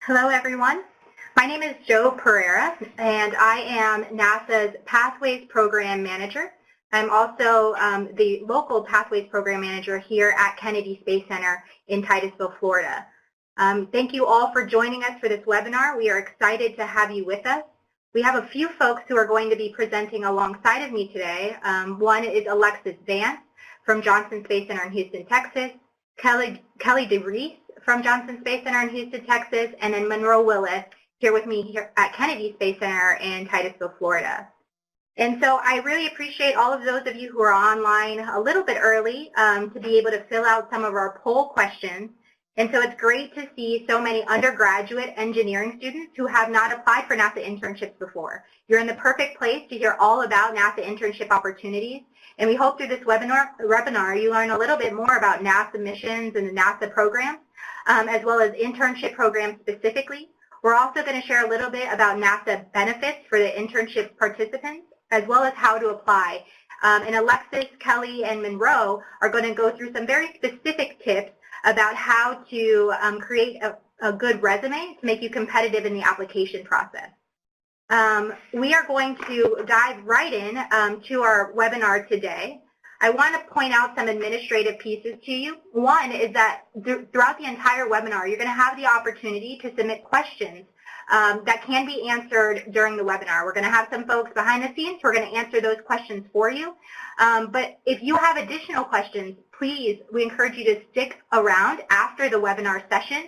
Hello, everyone. My name is Jo Pereira, and I am NASA's Pathways Program Manager. I'm also the local Pathways Program Manager here at Kennedy Space Center in Titusville, Florida. Thank you all for joining us for this webinar. We are excited to have you with us. We have a few folks who are going to be presenting alongside of me today. One is Alexis Vance from Johnson Space Center in Houston, Texas, Kelly DeVries from Johnson Space Center in Houston, Texas, and then Monroe Willis here with me here at Kennedy Space Center in Titusville, Florida. And so I really appreciate all of those of you who are online a little bit early to be able to fill out some of our poll questions. And so it's great to see so many undergraduate engineering students who have not applied for NASA internships before. You're in the perfect place to hear all about NASA internship opportunities. And we hope through this webinar you learn a little bit more about NASA missions and the NASA programs, as well as internship programs specifically. We're also going to share a little bit about NASA benefits for the internship participants, as well as how to apply. And Alexis, Kelly, and Monroe are going to go through some very specific tips about how to create a good resume to make you competitive in the application process. We are going to dive right in to our webinar today. I want to point out some administrative pieces to you. One is that throughout the entire webinar, you're going to have the opportunity to submit questions that can be answered during the webinar. We're going to have some folks behind the scenes who are going to answer those questions for you. But if you have additional questions, please, we encourage you to stick around after the webinar session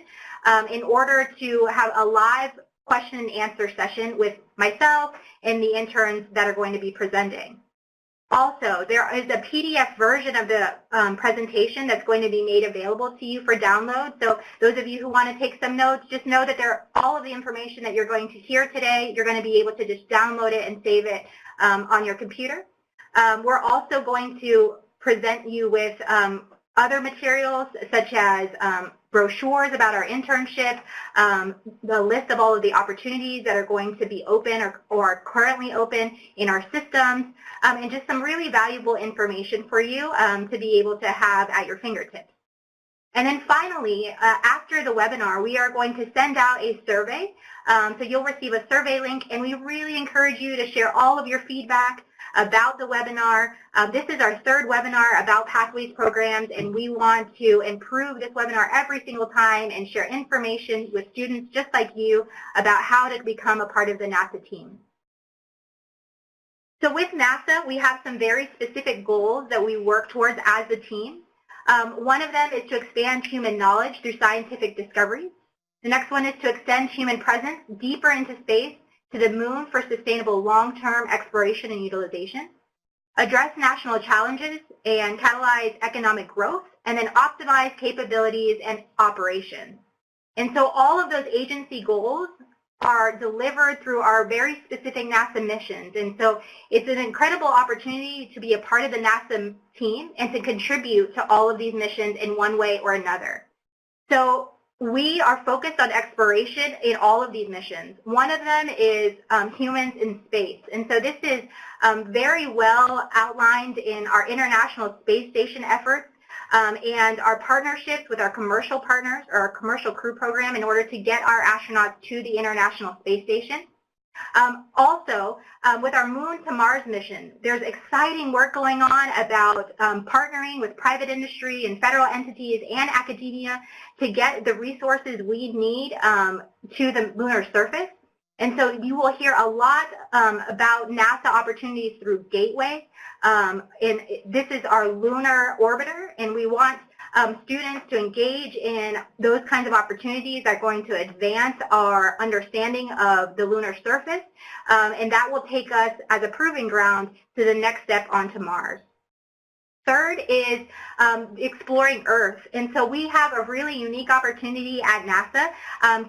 in order to have a live question and answer session with myself and the interns that are going to be presenting. Also, there is a PDF version of the presentation that's going to be made available to you for download. So those of you who want to take some notes, just know that all of the information that you're going to hear today, you're going to be able to just download it and save it on your computer. We're also going to present you with other materials such as brochures about our internship, the list of all of the opportunities that are going to be open or are currently open in our systems, and just some really valuable information for you to be able to have at your fingertips. And then finally, after the webinar, we are going to send out a survey. So you'll receive a survey link, and we really encourage you to share all of your feedback about the webinar. This is our third webinar about Pathways programs, and we want to improve this webinar every single time and share information with students just like you about how to become a part of the NASA team. So with NASA, we have some very specific goals that we work towards as a team. One of them is to expand human knowledge through scientific discoveries. The next one is to extend human presence deeper into space to the moon for sustainable long-term exploration and utilization, address national challenges and catalyze economic growth, and then optimize capabilities and operations. And so all of those agency goals are delivered through our very specific NASA missions. And so it's an incredible opportunity to be a part of the NASA team and to contribute to all of these missions in one way or another. So we are focused on exploration in all of these missions. One of them is humans in space. And so this is very well outlined in our International Space Station efforts and our partnerships with our commercial partners or our commercial crew program in order to get our astronauts to the International Space Station. Also, with our Moon to Mars mission, there's exciting work going on about partnering with private industry and federal entities and academia to get the resources we need to the lunar surface. And so you will hear a lot about NASA opportunities through Gateway. And this is our lunar orbiter, and we want students to engage in those kinds of opportunities that are going to advance our understanding of the lunar surface, and that will take us as a proving ground to the next step onto Mars. Third is exploring Earth, and so we have a really unique opportunity at NASA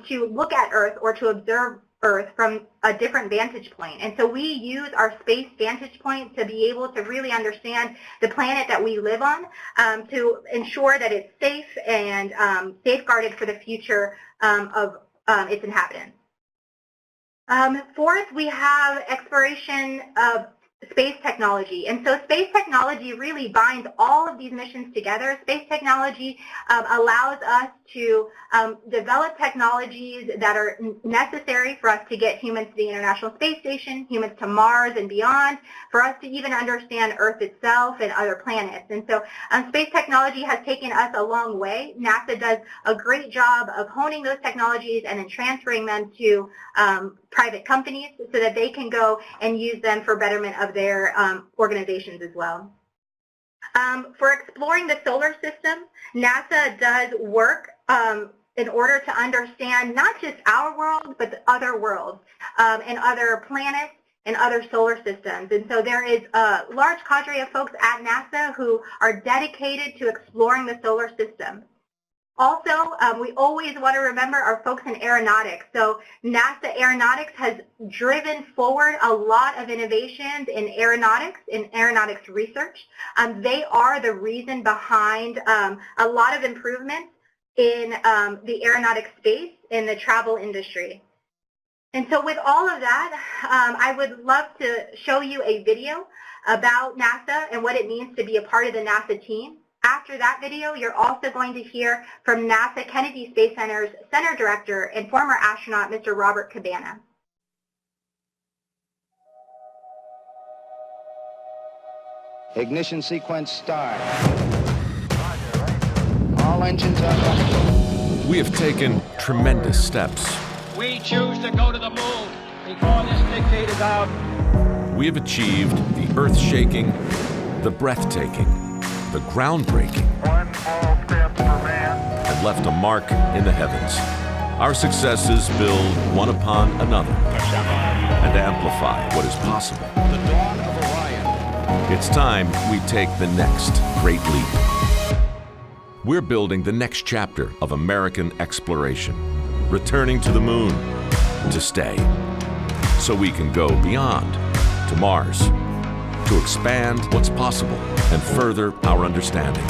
to look at Earth or to observe Earth from a different vantage point. And so we use our space vantage point to be able to really understand the planet that we live on to ensure that it's safe and safeguarded for the future of its inhabitants. Fourth, we have exploration of space technology. And so space technology really binds all of these missions together. Space technology allows us to develop technologies that are necessary for us to get humans to the International Space Station, humans to Mars and beyond, for us to even understand Earth itself and other planets. And so space technology has taken us a long way. NASA does a great job of honing those technologies and then transferring them to private companies so that they can go and use them for betterment of their organizations as well. For exploring the solar system, NASA does work in order to understand not just our world, but the other worlds and other planets and other solar systems. And so there is a large cadre of folks at NASA who are dedicated to exploring the solar system. Also, we always want to remember our folks in aeronautics. So NASA Aeronautics has driven forward a lot of innovations in aeronautics research. They are the reason behind a lot of improvements in the aeronautics space in the travel industry. And so with all of that, I would love to show you a video about NASA and what it means to be a part of the NASA team. After that video, you're also going to hear from NASA Kennedy Space Center's Center Director and former astronaut, Mr. Robert Cabana. Ignition sequence start. All engines are running. We have taken tremendous steps. We choose to go to the moon before this decade is out. We have achieved the earth-shaking, the breathtaking, the groundbreaking, one small step for man, and left a mark in the heavens. Our successes build one upon another and amplify what is possible. The dawn of Orion. It's time we take the next great leap. We're building the next chapter of American exploration, returning to the moon to stay, so we can go beyond to Mars, to expand what's possible and further our understanding.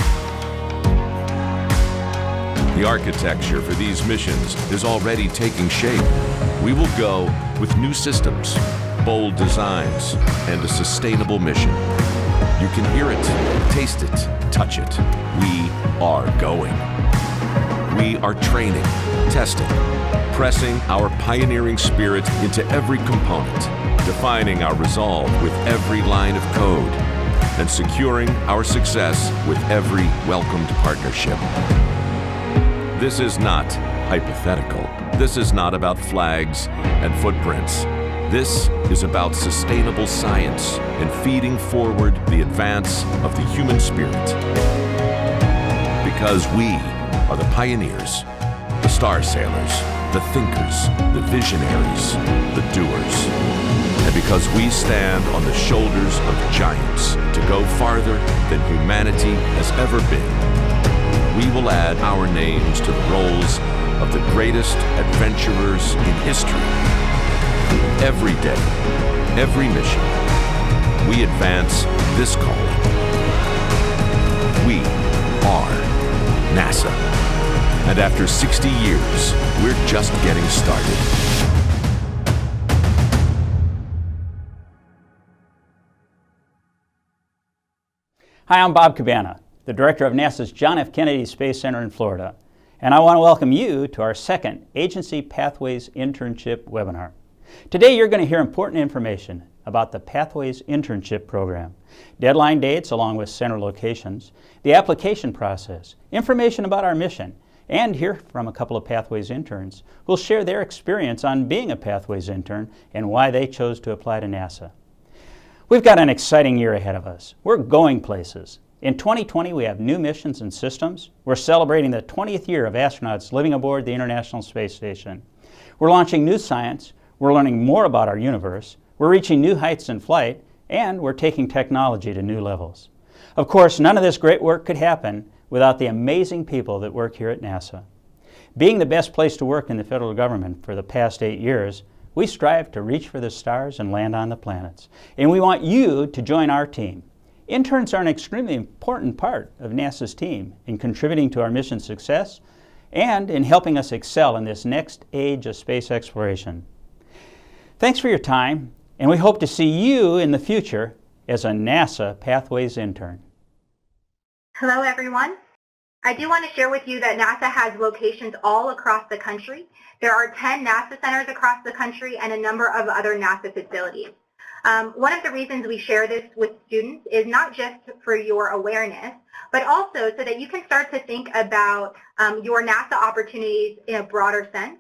The architecture for these missions is already taking shape. We will go with new systems, bold designs, and a sustainable mission. You can hear it, taste it, touch it. We are going. We are training, testing, pressing our pioneering spirit into every component, defining our resolve with every line of code, and securing our success with every welcomed partnership. This is not hypothetical. This is not about flags and footprints. This is about sustainable science and feeding forward the advance of the human spirit. Because we are the pioneers, the star sailers, the thinkers, the visionaries, the doers. And because we stand on the shoulders of giants to go farther than humanity has ever been, we will add our names to the rolls of the greatest adventurers in history. Every day, every mission, we advance this calling. We are NASA. And after 60 years, we're just getting started. Hi, I'm Bob Cabana, the director of NASA's John F. Kennedy Space Center in Florida, and I want to welcome you to our second Agency Pathways Internship webinar. Today you're going to hear important information about the Pathways Internship program, deadline dates along with center locations, the application process, information about our mission, and hear from a couple of Pathways interns who will share their experience on being a Pathways intern and why they chose to apply to NASA. We've got an exciting year ahead of us. We're going places. In 2020, we have new missions and systems. We're celebrating the 20th year of astronauts living aboard the International Space Station. We're launching new science. We're learning more about our universe. We're reaching new heights in flight, and we're taking technology to new levels. Of course, none of this great work could happen without the amazing people that work here at NASA. Being the best place to work in the federal government for the past 8 years, we strive to reach for the stars and land on the planets. And we want you to join our team. Interns are an extremely important part of NASA's team in contributing to our mission success and in helping us excel in this next age of space exploration. Thanks for your time. And we hope to see you in the future as a NASA Pathways intern. Hello, everyone. I do want to share with you that NASA has locations all across the country. There are 10 NASA centers across the country and a number of other NASA facilities. One of the reasons we share this with students is not just for your awareness, but also so that you can start to think about your NASA opportunities in a broader sense.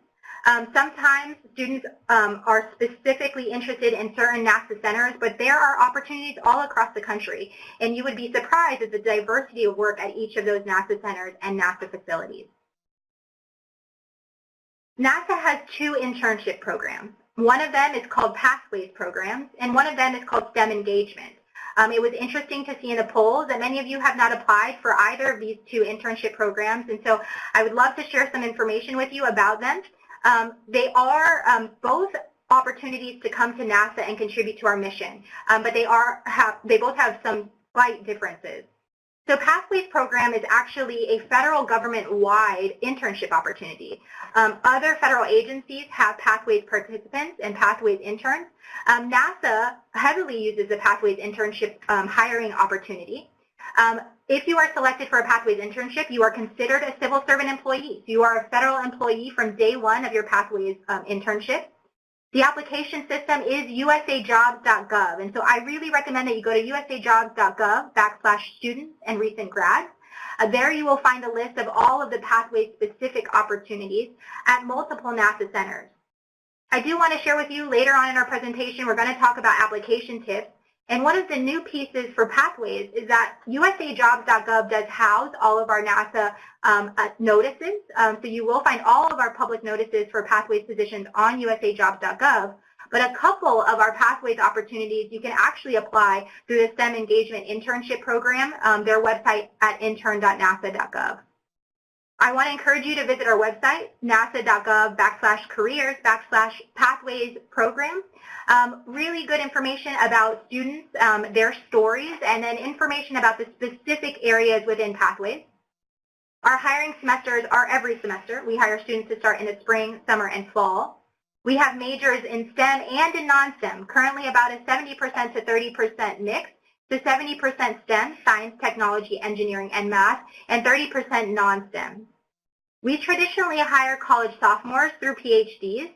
Sometimes students are specifically interested in certain NASA centers, but there are opportunities all across the country, and you would be surprised at the diversity of work at each of those NASA centers and NASA facilities. NASA has 2 internship programs. One of them is called Pathways Programs, and one of them is called STEM Engagement. It was interesting to see in the polls that many of you have not applied for either of these 2 internship programs, and so I would love to share some information with you about them. They are both opportunities to come to NASA and contribute to our mission, but they both have some slight differences. So Pathways program is actually a federal government-wide internship opportunity. Other federal agencies have Pathways participants and Pathways interns. NASA heavily uses the Pathways internship hiring opportunity. If you are selected for a Pathways internship, you are considered a civil servant employee. So you are a federal employee from day one of your Pathways internship. The application system is usajobs.gov, and so I really recommend that you go to usajobs.gov/students and recent grads. There you will find a list of all of the Pathways-specific opportunities at multiple NASA centers. I do want to share with you later on in our presentation, we're going to talk about application tips. And one of the new pieces for Pathways is that usajobs.gov does house all of our NASA notices. So you will find all of our public notices for Pathways positions on usajobs.gov. But a couple of our Pathways opportunities you can actually apply through the STEM Engagement Internship Program, their website at intern.nasa.gov. I want to encourage you to visit our website, nasa.gov/careers/Pathways program. Really good information about students, their stories, and then information about the specific areas within Pathways. Our hiring semesters are every semester. We hire students to start in the spring, summer, and fall. We have majors in STEM and in non-STEM, currently about a 70% to 30% mix. So 70% STEM, science, technology, engineering, and math, and 30% non-STEM. We traditionally hire college sophomores through PhDs,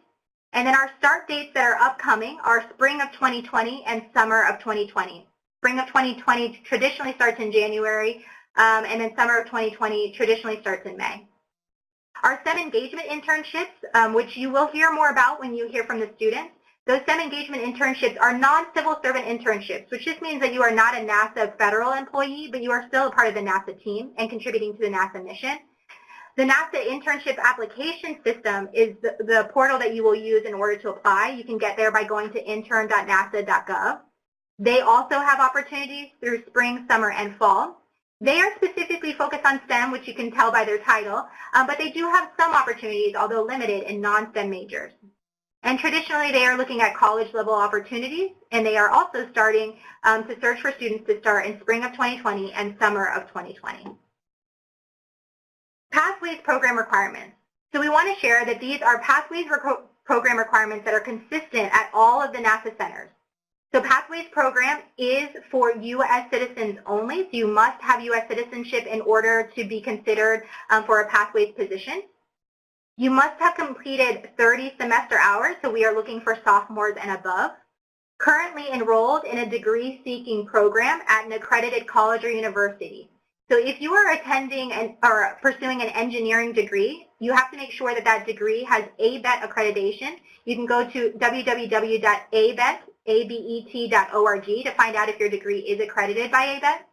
and then our start dates that are upcoming are spring of 2020 and summer of 2020. Spring of 2020 traditionally starts in January, and then summer of 2020 traditionally starts in May. Our STEM engagement internships, which you will hear more about when you hear from the students, those STEM engagement internships are non-civil servant internships, which just means that you are not a NASA federal employee, but you are still a part of the NASA team and contributing to the NASA mission. The NASA internship application system is the portal that you will use in order to apply. You can get there by going to intern.nasa.gov. They also have opportunities through spring, summer, and fall. They are specifically focused on STEM, which you can tell by their title, but they do have some opportunities, although limited, in non-STEM majors. And traditionally, they are looking at college-level opportunities, and they are also starting to search for students to start in spring of 2020 and summer of 2020. Pathways program requirements. So we want to share that these are Pathways program requirements that are consistent at all of the NASA centers. So Pathways program is for U.S. citizens only, so you must have U.S. citizenship in order to be considered for a Pathways position. You must have completed 30 semester hours, so we are looking for sophomores and above. Currently enrolled in a degree-seeking program at an accredited college or university. So if you are attending or pursuing an engineering degree, you have to make sure that that degree has ABET accreditation. You can go to www.abet.org to find out if your degree is accredited by ABET.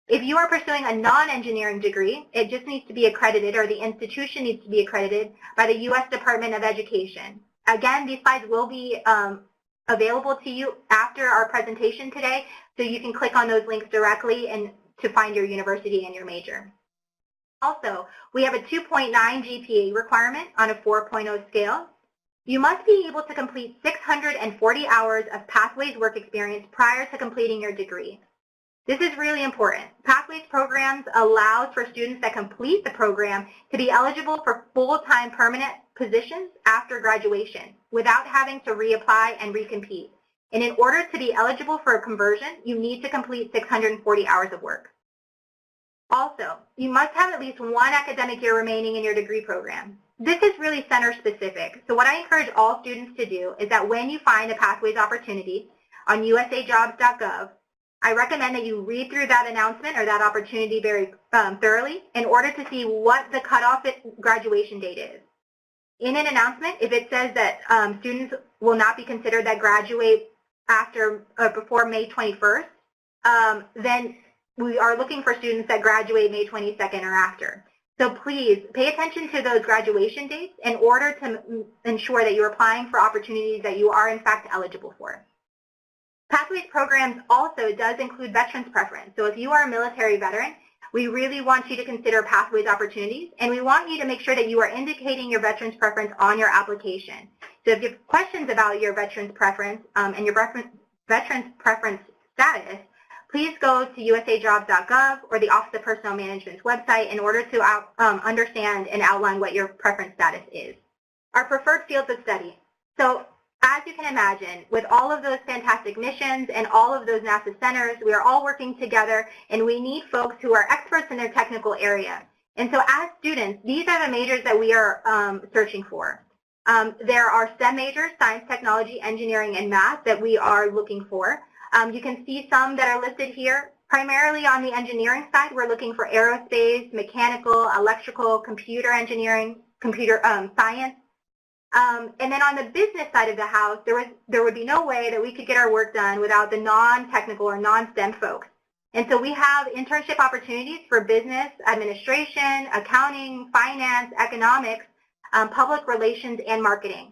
If you are pursuing a non-engineering degree, it just needs to be accredited, or the institution needs to be accredited by the U.S. Department of Education. Again, these slides will be available to you after our presentation today, so you can click on those links directly and to find your university and your major. Also, we have a 2.9 GPA requirement on a 4.0 scale. You must be able to complete 640 hours of Pathways work experience prior to completing your degree. This is really important. Pathways programs allows for students that complete the program to be eligible for full-time permanent positions after graduation without having to reapply and recompete. And in order to be eligible for a conversion, you need to complete 640 hours of work. Also, you must have at least one academic year remaining in your degree program. This is really center specific. So what I encourage all students to do is that when you find a Pathways opportunity on usajobs.gov, I recommend that you read through that announcement or that opportunity very thoroughly in order to see what the cutoff graduation date is. In an announcement, if it says that students will not be considered that graduate after before May 21st, then we are looking for students that graduate May 22nd or after. So please pay attention to those graduation dates in order to ensure that you're applying for opportunities that you are in fact eligible for. Pathways programs also does include veterans preference. So if you are a military veteran, we really want you to consider Pathways opportunities, and we want you to make sure that you are indicating your veterans preference on your application. So if you have questions about your veterans preference and your veterans preference status, please go to usajobs.gov or the Office of Personnel Management's website in order to understand and outline what your preference status is. Our preferred fields of study. So as you can imagine, with all of those fantastic missions and all of those NASA centers, we are all working together, and we need folks who are experts in their technical area. And so as students, these are the majors that we are searching for. There are STEM majors, science, technology, engineering, and math that we are looking for. You can see some that are listed here. Primarily on the engineering side, we're looking for aerospace, mechanical, electrical, computer engineering, computer science. And then on the business side of the house, there would be no way that we could get our work done without the non-technical or non-STEM folks. And so we have internship opportunities for business, administration, accounting, finance, economics, public relations, and marketing.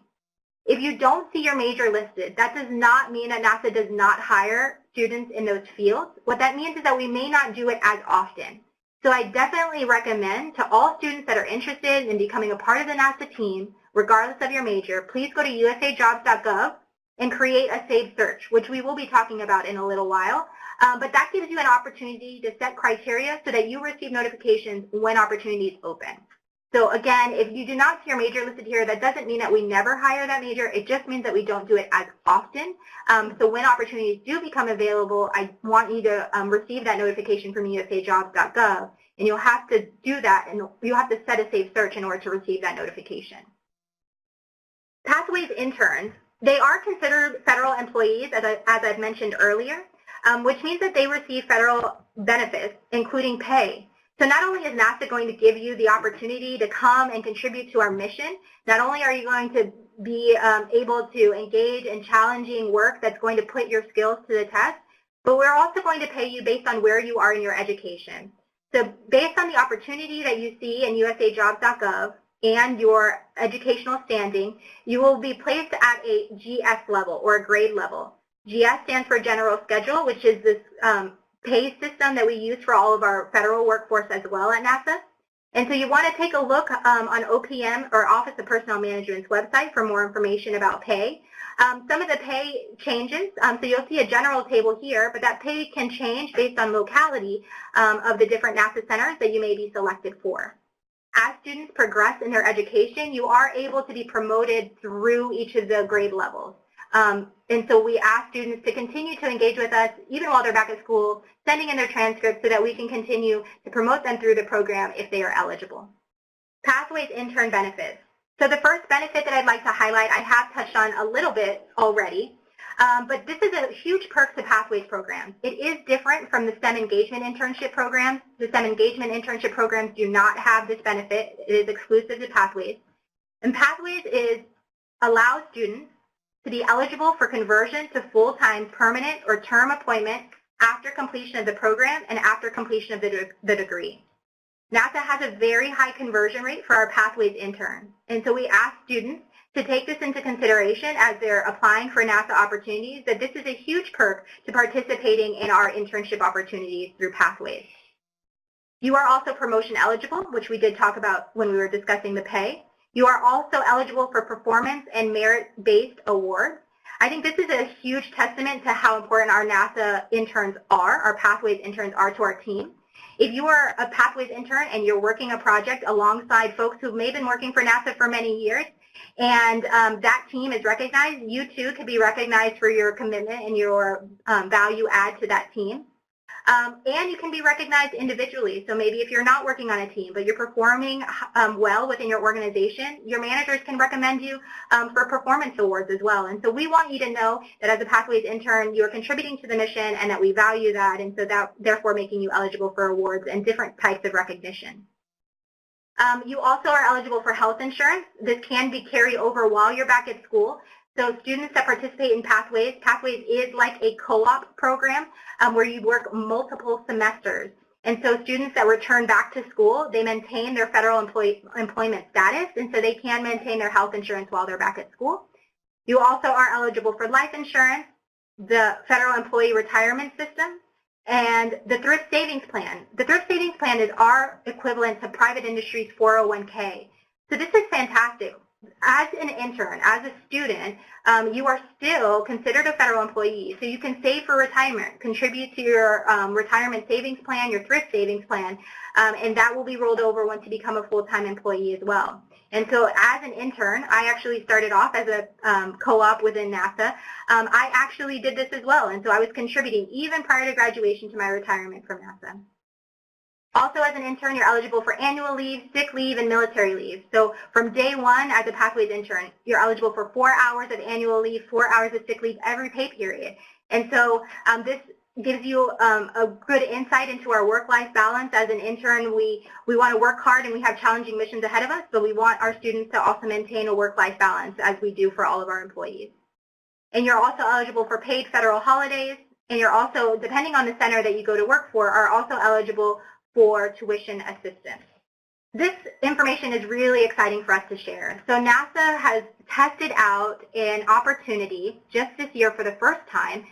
If you don't see your major listed, that does not mean that NASA does not hire students in those fields. What that means is that we may not do it as often. So I definitely recommend to all students that are interested in becoming a part of the NASA team, regardless of your major, please go to usajobs.gov and create a saved search, which we will be talking about in a little while. But that gives you an opportunity to set criteria so that you receive notifications when opportunities open. So again, if you do not see your major listed here, that doesn't mean that we never hire that major. It just means that we don't do it as often. So when opportunities do become available, I want you to receive that notification from usajobs.gov, and you'll have to do that, and you'll have to set a saved search in order to receive that notification. Pathways interns, they are considered federal employees, as I've mentioned earlier, which means that they receive federal benefits, including pay. So not only is NASA going to give you the opportunity to come and contribute to our mission, not only are you going to be able to engage in challenging work that's going to put your skills to the test, but we're also going to pay you based on where you are in your education. So based on the opportunity that you see in usajobs.gov and your educational standing, you will be placed at a GS level or a grade level. GS stands for General Schedule, which is this pay system that we use for all of our federal workforce as well at NASA. And so you want to take a look on OPM, or Office of Personnel Management's website, for more information about pay. Some of the pay changes, so you'll see a general table here, but that pay can change based on locality of the different NASA centers that you may be selected for. As students progress in their education, you are able to be promoted through each of the grade levels. And so we ask students to continue to engage with us even while they're back at school, sending in their transcripts so that we can continue to promote them through the program if they are eligible. Pathways intern benefits. So the first benefit that I'd like to highlight, I have touched on a little bit already, but this is a huge perk to Pathways programs. It is different from the STEM engagement internship programs. The STEM engagement internship programs do not have this benefit. It is exclusive to Pathways. And Pathways allows students to be eligible for conversion to full-time permanent or term appointment after completion of the program and after completion of the degree. NASA has a very high conversion rate for our Pathways interns, and so we ask students to take this into consideration as they're applying for NASA opportunities, that this is a huge perk to participating in our internship opportunities through Pathways. You are also promotion eligible, which we did talk about when we were discussing the pay. You are also eligible for performance and merit-based awards. I think this is a huge testament to how important our NASA interns are, our Pathways interns are to our team. If you are a Pathways intern and you're working a project alongside folks who may have been working for NASA for many years, And that team is recognized. You too could be recognized for your commitment and your value add to that team. And you can be recognized individually. So maybe if you're not working on a team, but you're performing well within your organization, your managers can recommend you for performance awards as well. And so we want you to know that as a Pathways intern, you're contributing to the mission and that we value that, and so that therefore making you eligible for awards and different types of recognition. You also are eligible for health insurance. This can be carried over while you're back at school. So students that participate in Pathways, Pathways is like a co-op program where you work multiple semesters. And so students that return back to school, they maintain their federal employment status, and so they can maintain their health insurance while they're back at school. You also are eligible for life insurance, the federal employee retirement system, and the thrift savings plan. The thrift savings plan is our equivalent to private industry's 401k. So this is fantastic. As an intern, as a student, you are still considered a federal employee, so you can save for retirement, contribute to your retirement savings plan, your thrift savings plan, and that will be rolled over once you become a full-time employee as well. And so as an intern, I actually started off as a co-op within NASA. I actually did this as well, and so I was contributing even prior to graduation to my retirement from NASA. Also, as an intern, you're eligible for annual leave, sick leave, and military leave. So from day one as a Pathways intern, you're eligible for 4 hours of annual leave, 4 hours of sick leave every pay period. And so this gives you a good insight into our work-life balance. As an intern, we want to work hard and we have challenging missions ahead of us, but we want our students to also maintain a work-life balance as we do for all of our employees. And you're also eligible for paid federal holidays, and you're also, depending on the center that you go to work for, are also eligible for tuition assistance. This information is really exciting for us to share. So NASA has tested out an opportunity just this year for the first time.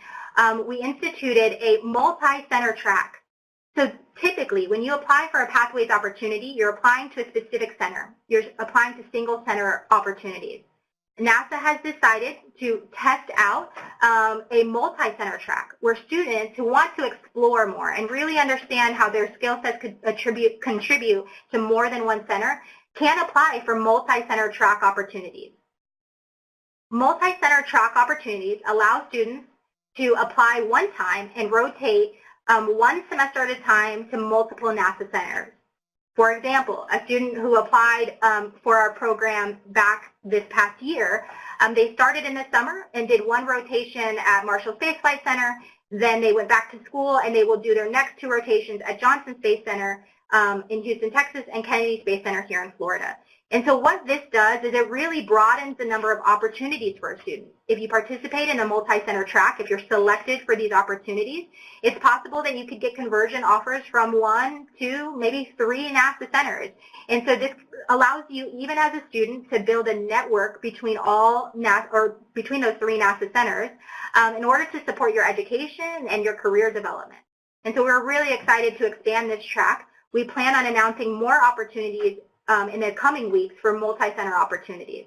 We instituted a multi-center track. So typically, when you apply for a Pathways opportunity, you're applying to a specific center. You're applying to single center opportunities. NASA has decided to test out a multi-center track where students who want to explore more and really understand how their skill sets could contribute to more than one center can apply for multi-center track opportunities. Multi-center track opportunities allow students to apply one time and rotate one semester at a time to multiple NASA centers. For example, a student who applied for our program back this past year, they started in the summer and did one rotation at Marshall Space Flight Center, then they went back to school and they will do their next 2 rotations at Johnson Space Center in Houston, Texas, and Kennedy Space Center here in Florida. And so what this does is it really broadens the number of opportunities for a student. If you participate in a multi-center track, if you're selected for these opportunities, it's possible that you could get conversion offers from 1, 2, maybe 3 NASA centers. And so this allows you, even as a student, to build a network between between those 3 NASA centers in order to support your education and your career development. And so we're really excited to expand this track. We plan on announcing more opportunities in the coming weeks for multi-center opportunities.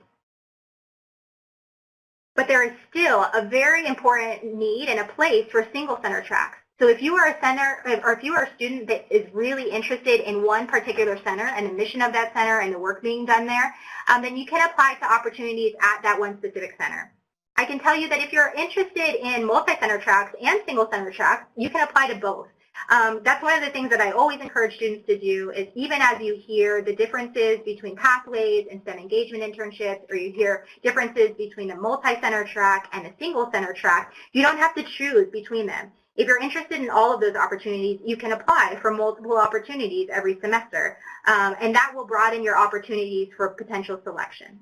But there is still a very important need and a place for single center tracks. So if you are a center, or if you are a student that is really interested in one particular center and the mission of that center and the work being done there, then you can apply to opportunities at that one specific center. I can tell you that if you're interested in multi-center tracks and single center tracks, you can apply to both. That's one of the things that I always encourage students to do is even as you hear the differences between Pathways and STEM engagement internships, or you hear differences between the multi-center track and the single center track, you don't have to choose between them. If you're interested in all of those opportunities, you can apply for multiple opportunities every semester, and that will broaden your opportunities for potential selection.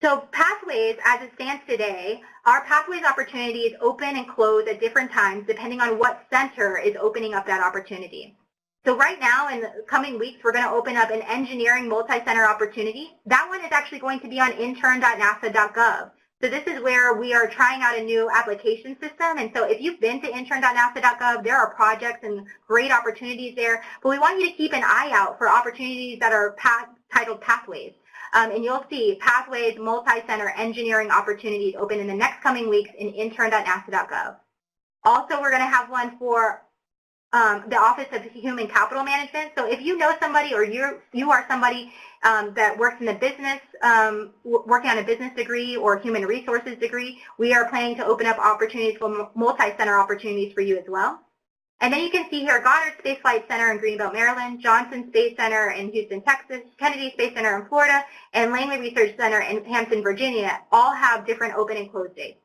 So Pathways, as it stands today, our Pathways opportunities open and close at different times depending on what center is opening up that opportunity. So right now, in the coming weeks, we're going to open up an engineering multi-center opportunity. That one is actually going to be on intern.nasa.gov. So this is where we are trying out a new application system. And so if you've been to intern.nasa.gov, there are projects and great opportunities there. But we want you to keep an eye out for opportunities that are titled Pathways. And you'll see Pathways multi-center engineering opportunities open in the next coming weeks in intern.nasa.gov. Also, we're going to have one for the Office of Human Capital Management. So if you know somebody or you are somebody that works in the business, working on a business degree or human resources degree, we are planning to open up opportunities for multi-center opportunities for you as well. And then you can see here Goddard Space Flight Center in Greenbelt, Maryland, Johnson Space Center in Houston, Texas, Kennedy Space Center in Florida, and Langley Research Center in Hampton, Virginia, all have different open and close dates.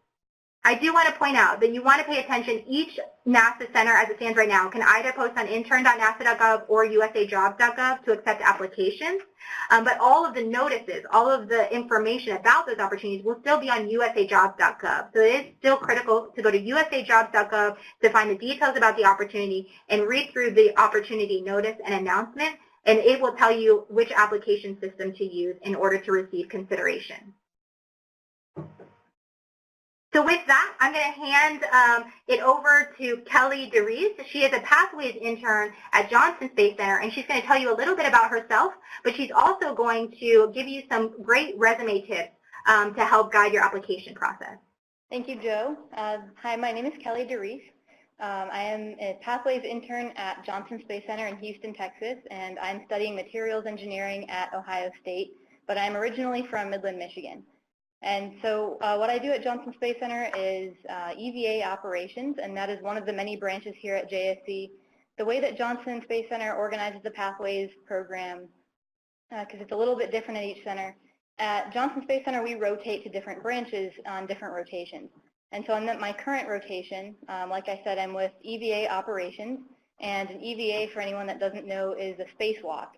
I do want to point out that you want to pay attention. Each NASA center, as it stands right now, can either post on intern.nasa.gov or usajobs.gov to accept applications. But all of the notices, all of the information about those opportunities will still be on usajobs.gov. So it is still critical to go to usajobs.gov to find the details about the opportunity and read through the opportunity notice and announcement, and it will tell you which application system to use in order to receive consideration. So with that, I'm going to hand it over to Kelly DeReese. She is a Pathways intern at Johnson Space Center, and she's going to tell you a little bit about herself, but she's also going to give you some great resume tips to help guide your application process. Thank you, Joe. Hi, my name is Kelly DeReese. I am a Pathways intern at Johnson Space Center in Houston, Texas, and I'm studying materials engineering at Ohio State, but I'm originally from Midland, Michigan. And so what I do at Johnson Space Center is EVA operations, and that is one of the many branches here at JSC. The way that Johnson Space Center organizes the Pathways program, because it's a little bit different at each center, at Johnson Space Center we rotate to different branches on different rotations. And so on my current rotation, like I said, I'm with EVA operations, and an EVA, for anyone that doesn't know, is a spacewalk.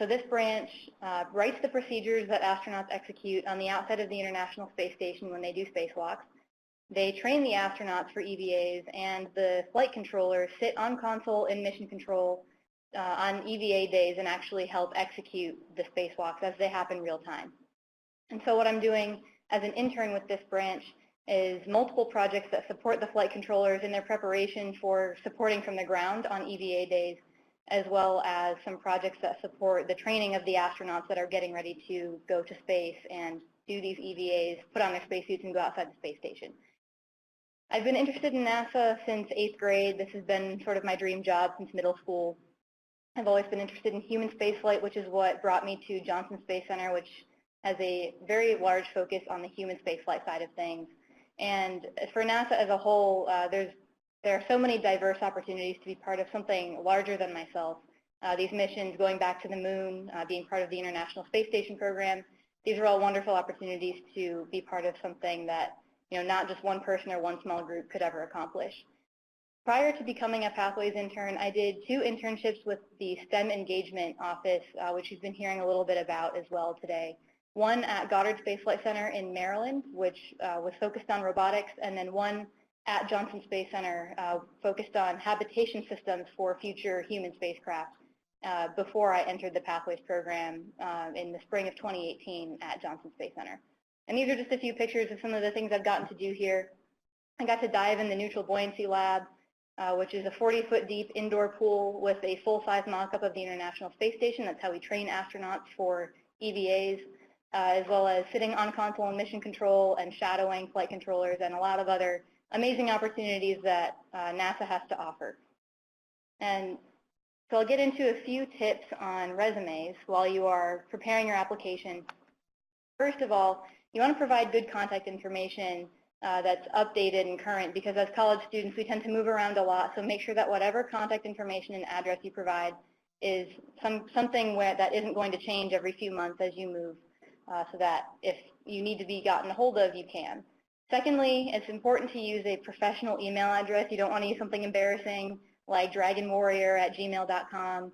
So this branch writes the procedures that astronauts execute on the outside of the International Space Station when they do spacewalks. They train the astronauts for EVAs, and the flight controllers sit on console in mission control on EVA days and actually help execute the spacewalks as they happen real time. And so what I'm doing as an intern with this branch is multiple projects that support the flight controllers in their preparation for supporting from the ground on EVA days, as well as some projects that support the training of the astronauts that are getting ready to go to space and do these EVAs, put on their spacesuits, and go outside the space station. I've been interested in NASA since 8th grade. This has been sort of my dream job since middle school. I've always been interested in human spaceflight, which is what brought me to Johnson Space Center, which has a very large focus on the human spaceflight side of things. And for NASA as a whole, there are so many diverse opportunities to be part of something larger than myself. These missions going back to the moon, being part of the International Space Station program, these are all wonderful opportunities to be part of something that not just one person or one small group could ever accomplish. Prior to becoming a Pathways intern, I did 2 internships with the STEM Engagement Office, which you've been hearing a little bit about as well today. One at Goddard Space Flight Center in Maryland, which was focused on robotics, and then one at Johnson Space Center focused on habitation systems for future human spacecraft before I entered the Pathways program in the spring of 2018 at Johnson Space Center. And these are just a few pictures of some of the things I've gotten to do here. I got to dive in the Neutral Buoyancy Lab, which is a 40-foot deep indoor pool with a full-size mock-up of the International Space Station. That's how we train astronauts for EVAs, as well as sitting on console and mission control and shadowing flight controllers and a lot of other amazing opportunities that NASA has to offer. And so I'll get into a few tips on resumes while you are preparing your application. First of all, you want to provide good contact information that's updated and current, because as college students we tend to move around a lot, so make sure that whatever contact information and address you provide is something that isn't going to change every few months as you move, so that if you need to be gotten a hold of, you can. Secondly, it's important to use a professional email address. You don't want to use something embarrassing like dragonwarrior@gmail.com.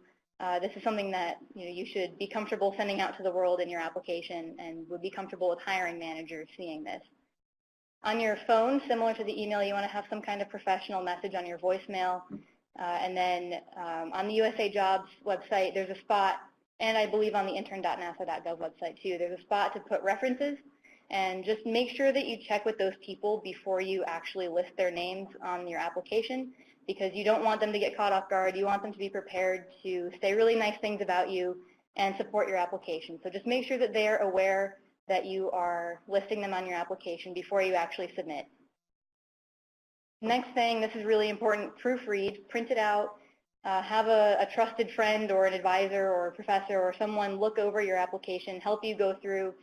This is something that you should be comfortable sending out to the world in your application and would be comfortable with hiring managers seeing this. On your phone, similar to the email, you want to have some kind of professional message on your voicemail. And then on the USA Jobs website, there's a spot, and I believe on the intern.nasa.gov website too, there's a spot to put references. And just make sure that you check with those people before you actually list their names on your application, because you don't want them to get caught off guard. You want them to be prepared to say really nice things about you and support your application. So just make sure that they are aware that you are listing them on your application before you actually submit. Next thing, this is really important, proofread, print it out, have a trusted friend or an advisor or a professor or someone look over your application, help you go through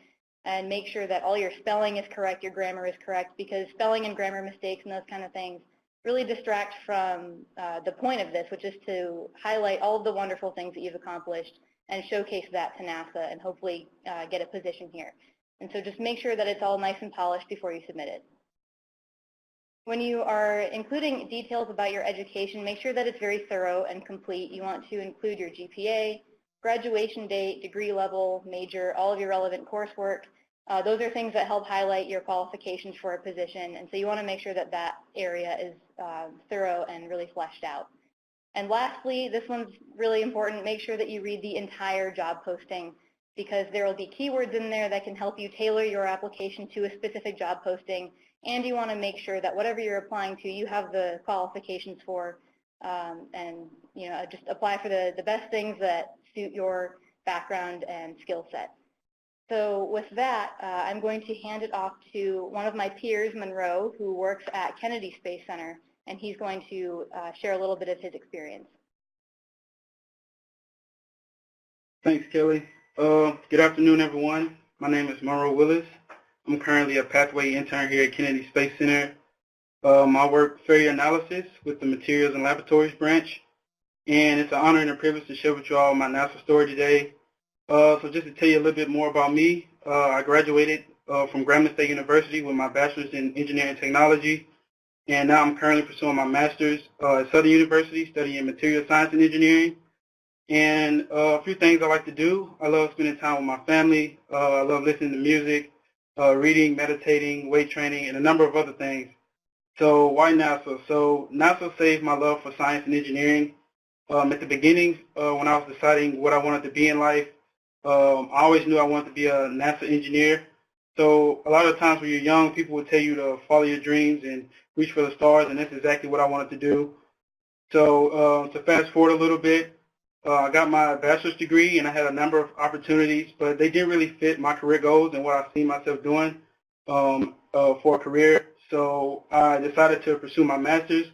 and make sure that all your spelling is correct, your grammar is correct, because spelling and grammar mistakes and those kind of things really distract from the point of this, which is to highlight all of the wonderful things that you've accomplished and showcase that to NASA and hopefully get a position here. And so just make sure that it's all nice and polished before you submit it. When you are including details about your education, make sure that it's very thorough and complete. You want to include your GPA, graduation date, degree level, major, all of your relevant coursework. Those are things that help highlight your qualifications for a position, and so you want to make sure that that area is thorough and really fleshed out. And lastly, this one's really important, make sure that you read the entire job posting, because there will be keywords in there that can help you tailor your application to a specific job posting, and you want to make sure that whatever you're applying to, you have the qualifications for, and just apply for the best things that suit your background and skill set. So with that, I'm going to hand it off to one of my peers, Monroe, who works at Kennedy Space Center, and he's going to share a little bit of his experience. Thanks, Kelly. Good afternoon, everyone. My name is Monroe Willis. I'm currently a pathway intern here at Kennedy Space Center. I work failure analysis with the materials and laboratories branch, and it's an honor and a privilege to share with you all my NASA story today. So just to tell you a little bit more about me, I graduated from Grambling State University with my bachelor's in engineering technology, and now I'm currently pursuing my master's at Southern University studying material science and engineering. And a few things I like to do. I love spending time with my family. I love listening to music, reading, meditating, weight training, and a number of other things. So why NASA? So NASA saved my love for science and engineering. At the beginning, when I was deciding what I wanted to be in life, I always knew I wanted to be a NASA engineer. So a lot of times when you're young, people would tell you to follow your dreams and reach for the stars, and that's exactly what I wanted to do. So to fast forward a little bit, I got my bachelor's degree, and I had a number of opportunities, but they didn't really fit my career goals and what I see myself doing for a career. So I decided to pursue my master's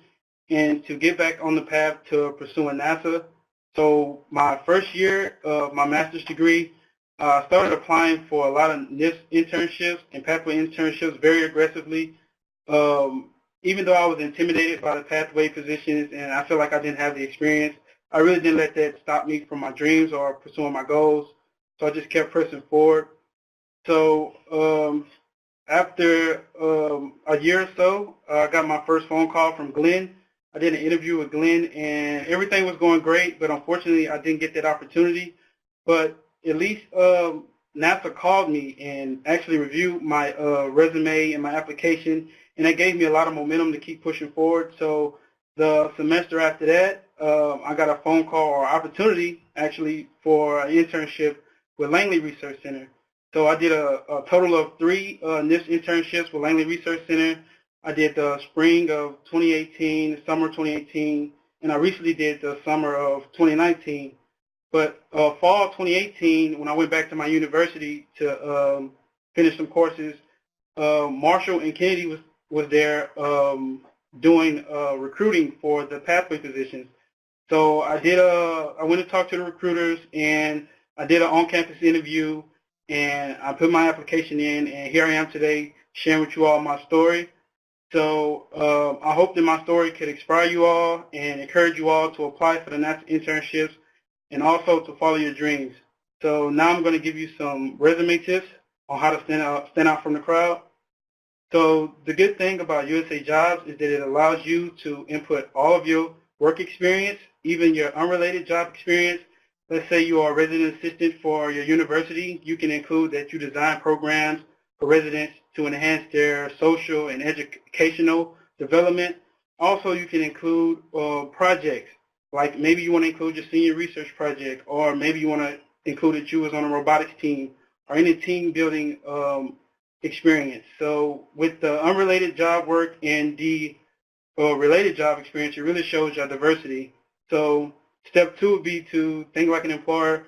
and to get back on the path to pursuing NASA. So my first year of my master's degree, I started applying for a lot of NIST internships and pathway internships very aggressively. Even though I was intimidated by the pathway positions and I feel like I didn't have the experience, I really didn't let that stop me from my dreams or pursuing my goals. So I just kept pressing forward. So after a year or so, I got my first phone call from Glenn. I did an interview with Glenn, and everything was going great, but unfortunately, I didn't get that opportunity. But at least NASA called me and actually reviewed my resume and my application, and that gave me a lot of momentum to keep pushing forward. So the semester after that, I got a phone call or opportunity, actually, for an internship with Langley Research Center. So I did a total of 3 NIST internships with Langley Research Center. I did the spring of 2018, summer 2018, and I recently did the summer of 2019. But fall 2018, when I went back to my university to finish some courses, Marshall and Kennedy was there doing recruiting for the pathway positions. So I went to talk to the recruiters, and I did an on-campus interview, and I put my application in, and here I am today sharing with you all my story. So I hope that my story could inspire you all and encourage you all to apply for the NASA internships and also to follow your dreams. So now I'm going to give you some resume tips on how to stand out from the crowd. So the good thing about USA Jobs is that it allows you to input all of your work experience, even your unrelated job experience. Let's say you are a resident assistant for your university. You can include that you design programs for residents to enhance their social and educational development. Also, you can include projects, like maybe you want to include your senior research project, or maybe you want to include that you was on a robotics team, or any team building experience. So with the unrelated job work and the related job experience, it really shows your diversity. So step 2 would be to think like an employer.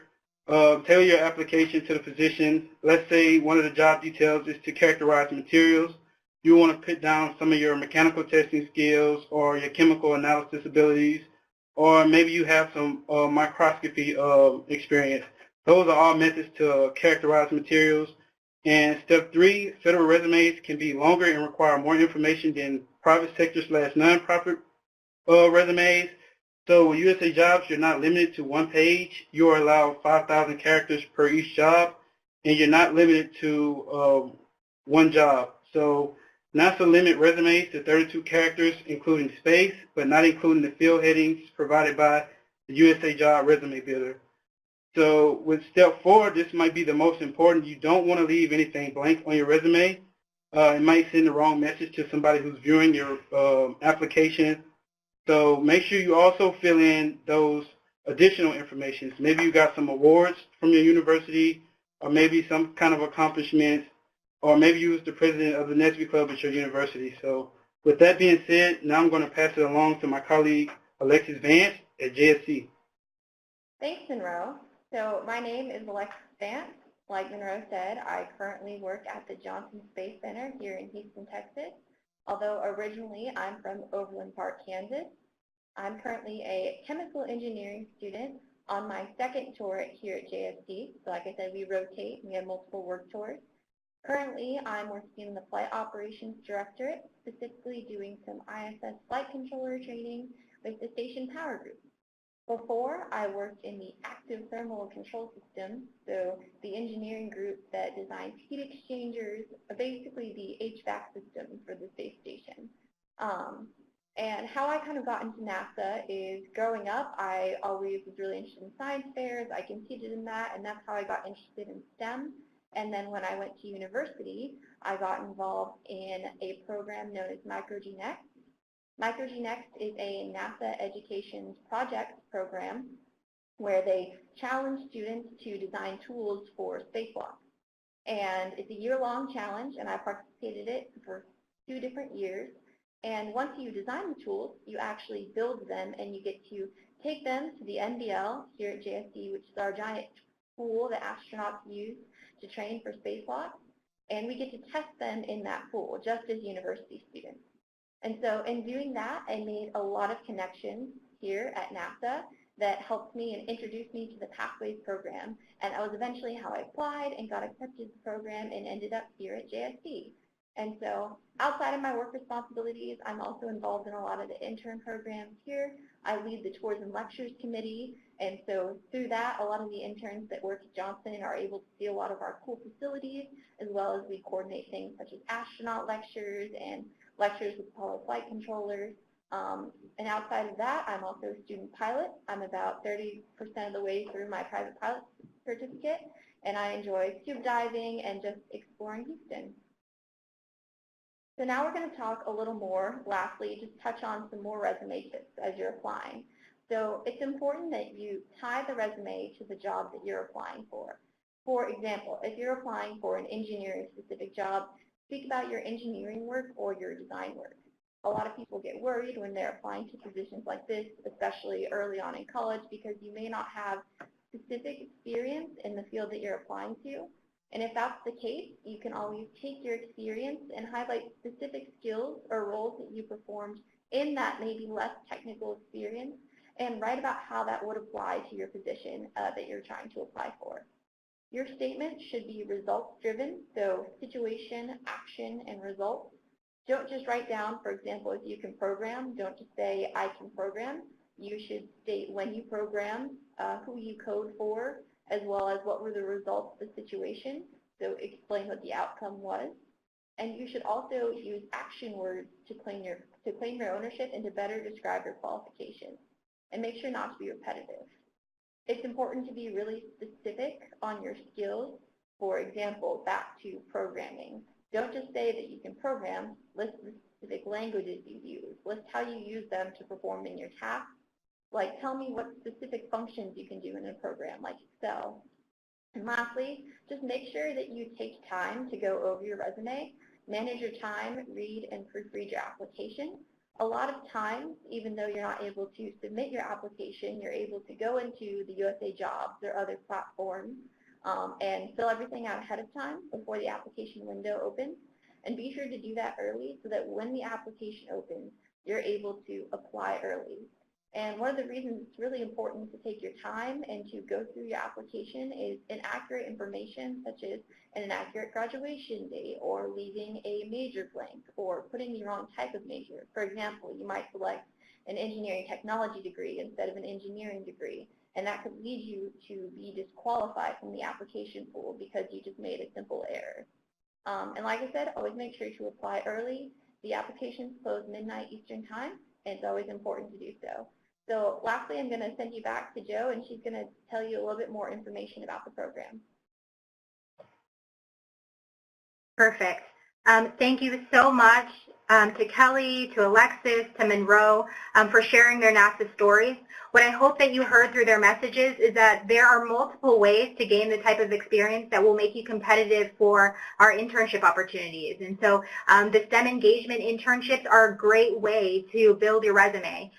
Tailor your application to the position. Let's say one of the job details is to characterize materials. You want to put down some of your mechanical testing skills or your chemical analysis abilities. or maybe you have some microscopy experience. Those are all methods to characterize materials. And step 3, federal resumes can be longer and require more information than private sector / nonprofit resumes. So with USA Jobs, you're not limited to one page. You are allowed 5,000 characters per each job, and you're not limited to one job. So NASA limit resumes to 32 characters, including space, but not including the field headings provided by the USA Job Resume Builder. So with step 4, this might be the most important. You don't want to leave anything blank on your resume. It might send the wrong message to somebody who's viewing your application. So make sure you also fill in those additional information. Maybe you got some awards from your university, or maybe some kind of accomplishments, or maybe you was the president of the Nesby Club at your university. So with that being said, now I'm going to pass it along to my colleague, Alexis Vance at JSC. Thanks, Monroe. So my name is Alexis Vance. Like Monroe said, I currently work at the Johnson Space Center here in Houston, Texas. Although originally I'm from Overland Park, Kansas. I'm currently a chemical engineering student on my second tour here at JSC. So like I said, we rotate. We have multiple work tours. Currently, I'm working in the Flight Operations Directorate, specifically doing some ISS flight controller training with the Station Power Group. Before, I worked in the Active Thermal Control System, so the engineering group that designs heat exchangers, basically the HVAC system for the space station. And how I kind of got into NASA is growing up, I always was really interested in science fairs. I competed in that, and that's how I got interested in STEM. And then when I went to university, I got involved in a program known as MicroG Next. MicroG Next is a NASA Education Projects program where they challenge students to design tools for spacewalk. And it's a year-long challenge, and I participated in it for 2 different years. And once you design the tools, you actually build them, and you get to take them to the NBL here at JSC, which is our giant pool that astronauts use to train for spacewalk. And we get to test them in that pool, just as university students. And so in doing that, I made a lot of connections here at NASA that helped me and introduced me to the Pathways program. And that was eventually how I applied and got accepted to the program and ended up here at JSC. And so outside of my work responsibilities, I'm also involved in a lot of the intern programs here. I lead the Tours and Lectures Committee. And so through that, a lot of the interns that work at Johnson are able to see a lot of our cool facilities, as well as we coordinate things such as astronaut lectures and lectures with Apollo flight controllers. And outside of that, I'm also a student pilot. I'm about 30% of the way through my private pilot certificate, and I enjoy scuba diving and just exploring Houston. So now we're going to talk a little more, lastly, just touch on some more resume tips as you're applying. So it's important that you tie the resume to the job that you're applying for. For example, if you're applying for an engineering-specific job, speak about your engineering work or your design work. A lot of people get worried when they're applying to positions like this, especially early on in college, because you may not have specific experience in the field that you're applying to. And if that's the case, you can always take your experience and highlight specific skills or roles that you performed in that maybe less technical experience and write about how that would apply to your position that you're trying to apply for. Your statement should be results-driven, so situation, action, and results. Don't just write down, for example, if you can program, don't just say, I can program. You should state when you programmed, who you code for, as well as what were the results of the situation, so explain what the outcome was. And you should also use action words to claim your ownership and to better describe your qualifications. And make sure not to be repetitive. It's important to be really specific on your skills. For example, back to programming. Don't just say that you can program, list the specific languages you use, list how you use them to perform in your tasks. Like, tell me what specific functions you can do in a program like Excel. And lastly, just make sure that you take time to go over your resume, manage your time, read and proofread your application. A lot of times, even though you're not able to submit your application, you're able to go into the USA Jobs or other platforms and fill everything out ahead of time before the application window opens. And be sure to do that early so that when the application opens, you're able to apply early. And one of the reasons it's really important to take your time and to go through your application is inaccurate information such as an inaccurate graduation date or leaving a major blank or putting the wrong type of major. For example, you might select an engineering technology degree instead of an engineering degree, and that could lead you to be disqualified from the application pool because you just made a simple error. And like I said, always make sure to apply early. The applications close midnight Eastern time, and it's always important to do so. So lastly, I'm going to send you back to Jo, and she's going to tell you a little bit more information about the program. Perfect. Thank you so much to Kelly, to Alexis, to Monroe for sharing their NASA stories. What I hope that you heard through their messages is that there are multiple ways to gain the type of experience that will make you competitive for our internship opportunities. And so the STEM engagement internships are a great way to build your resume.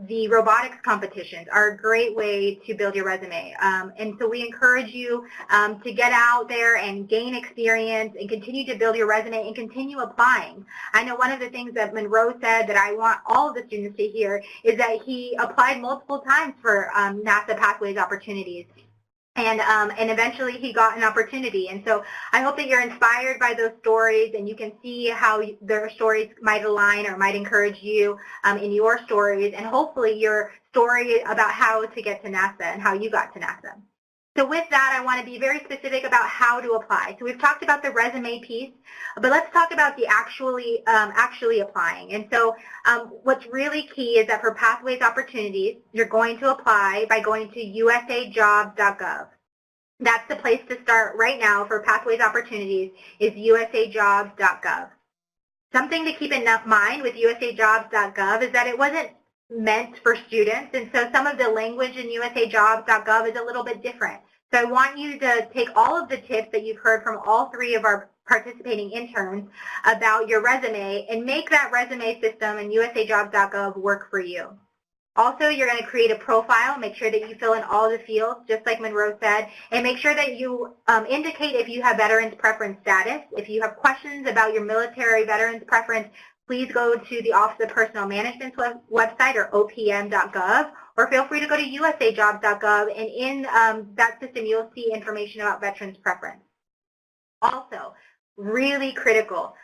The robotics competitions are a great way to build your resume. And so we encourage you to get out there and gain experience and continue to build your resume and continue applying. I know one of the things that Monroe said that I want all of the students to hear is that he applied multiple times for NASA Pathways opportunities. And eventually he got an opportunity. And so I hope that you're inspired by those stories and you can see how their stories might align or might encourage you in your stories, and hopefully your story about how to get to NASA and how you got to NASA. So with that, I want to be very specific about how to apply. So we've talked about the resume piece, but let's talk about the actually applying. And so what's really key is that for Pathways opportunities, you're going to apply by going to usajobs.gov. That's the place to start right now for Pathways opportunities is usajobs.gov. Something to keep in mind with usajobs.gov is that it wasn't meant for students, and so some of the language in usajobs.gov is a little bit different. So I want you to take all of the tips that you've heard from all three of our participating interns about your resume and make that resume system in usajobs.gov work for you. Also, you're going to create a profile, make sure that you fill in all the fields, just like Monroe said, and make sure that you indicate if you have Veterans Preference status. If you have questions about your military Veterans Preference, please go to the Office of Personnel Management's website, or opm.gov, or feel free to go to usajobs.gov, and in that system you'll see information about Veterans Preference. Also, really critical,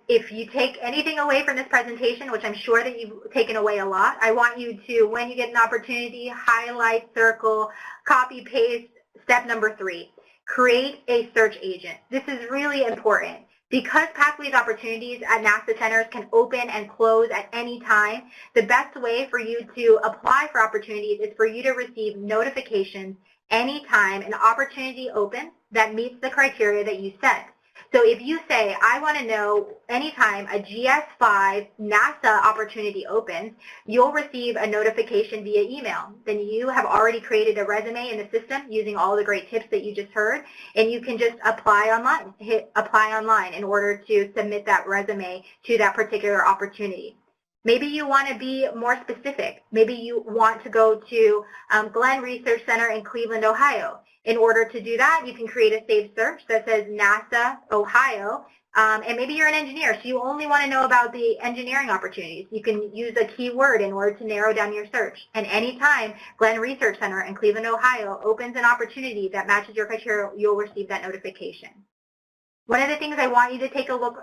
if you take anything away from this presentation, which I'm sure that you've taken away a lot, I want you to, when you get an opportunity, highlight, circle, copy, paste, step number 3. Create a search agent. This is really important. Because Pathways opportunities at NASA centers can open and close at any time, the best way for you to apply for opportunities is for you to receive notifications anytime an opportunity opens that meets the criteria that you set. So if you say, I want to know anytime a GS5 NASA opportunity opens, you'll receive a notification via email. Then you have already created a resume in the system using all the great tips that you just heard, and you can just apply online, hit apply online in order to submit that resume to that particular opportunity. Maybe you want to be more specific. Maybe you want to go to Glenn Research Center in Cleveland, Ohio. In order to do that, you can create a saved search that says NASA, Ohio, and maybe you're an engineer, so you only want to know about the engineering opportunities. You can use a keyword in order to narrow down your search. And anytime Glenn Research Center in Cleveland, Ohio opens an opportunity that matches your criteria, you'll receive that notification. One of the things I want you to take a look,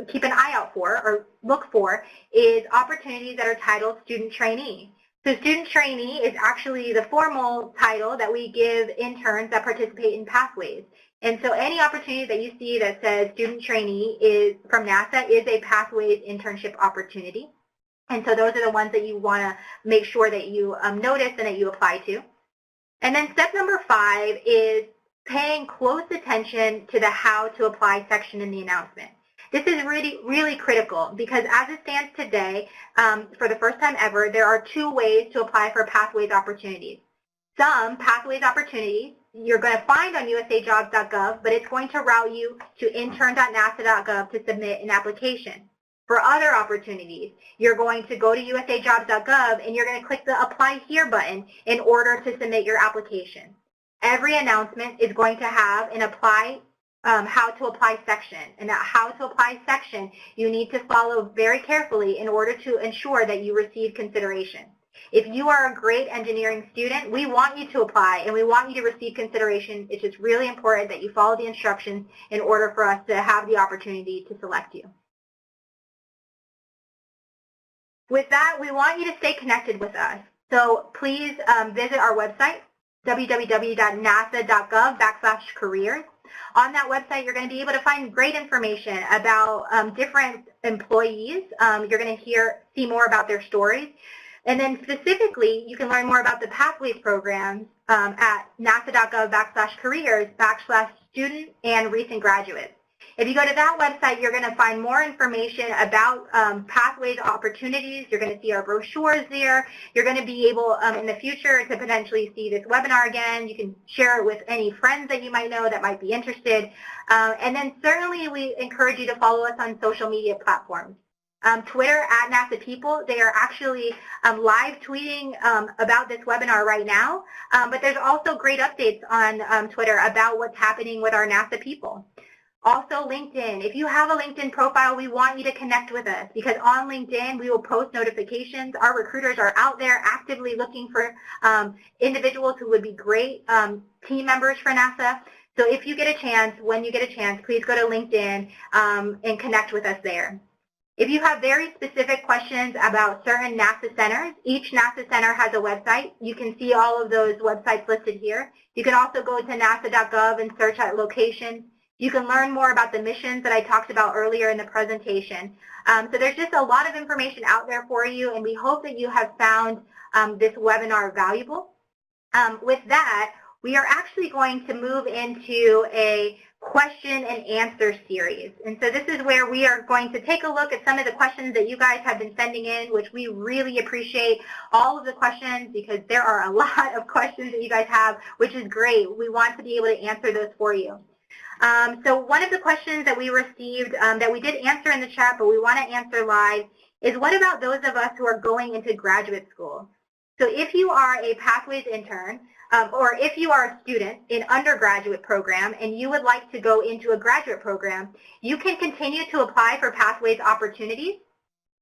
keep an eye out for, or look for, is opportunities that are titled Student Trainee. So Student Trainee is actually the formal title that we give interns that participate in Pathways. And so any opportunity that you see that says Student Trainee is from NASA is a Pathways internship opportunity. And so those are the ones that you want to make sure that you notice and that you apply to. And then step number 5 is paying close attention to the how to apply section in the announcement. This is really critical because as it stands today, for the first time ever, there are 2 ways to apply for Pathways opportunities. Some Pathways opportunities you're going to find on usajobs.gov, but it's going to route you to intern.nasa.gov to submit an application. For other opportunities, you're going to go to usajobs.gov and you're going to click the Apply Here button in order to submit your application. Every announcement is going to have an how to apply section. And that how to apply section you need to follow very carefully in order to ensure that you receive consideration. If you are a great engineering student, we want you to apply and we want you to receive consideration. It's just really important that you follow the instructions in order for us to have the opportunity to select you. With that, we want you to stay connected with us. So please visit our website, www.nasa.gov/careers. On that website, you're going to be able to find great information about different employees. You're going to see more about their stories. And then specifically, you can learn more about the Pathways programs at nasa.gov/careers/student and recent graduates. If you go to that website, you're going to find more information about Pathways opportunities. You're going to see our brochures there. You're going to be able in the future to potentially see this webinar again. You can share it with any friends that you might know that might be interested. And then certainly we encourage you to follow us on social media platforms. Twitter at NASA People, they are actually live tweeting about this webinar right now, but there's also great updates on Twitter about what's happening with our NASA People. Also LinkedIn. If you have a LinkedIn profile, we want you to connect with us because on LinkedIn we will post notifications. Our recruiters are out there actively looking for individuals who would be great team members for NASA. So if you get a chance, when you get a chance, please go to LinkedIn and connect with us there. If you have very specific questions about certain NASA centers, each NASA center has a website. You can see all of those websites listed here. You can also go to nasa.gov and search at locations. You can learn more about the missions that I talked about earlier in the presentation. So there's just a lot of information out there for you, and we hope that you have found this webinar valuable. With that, we are actually going to move into a question and answer series. And so this is where we are going to take a look at some of the questions that you guys have been sending in, which we really appreciate all of the questions because there are a lot of questions that you guys have, which is great. We want to be able to answer those for you. So one of the questions that we received that we did answer in the chat, but we want to answer live, is what about those of us who are going into graduate school? So if you are a Pathways intern, or if you are a student in undergraduate program and you would like to go into a graduate program, you can continue to apply for Pathways opportunities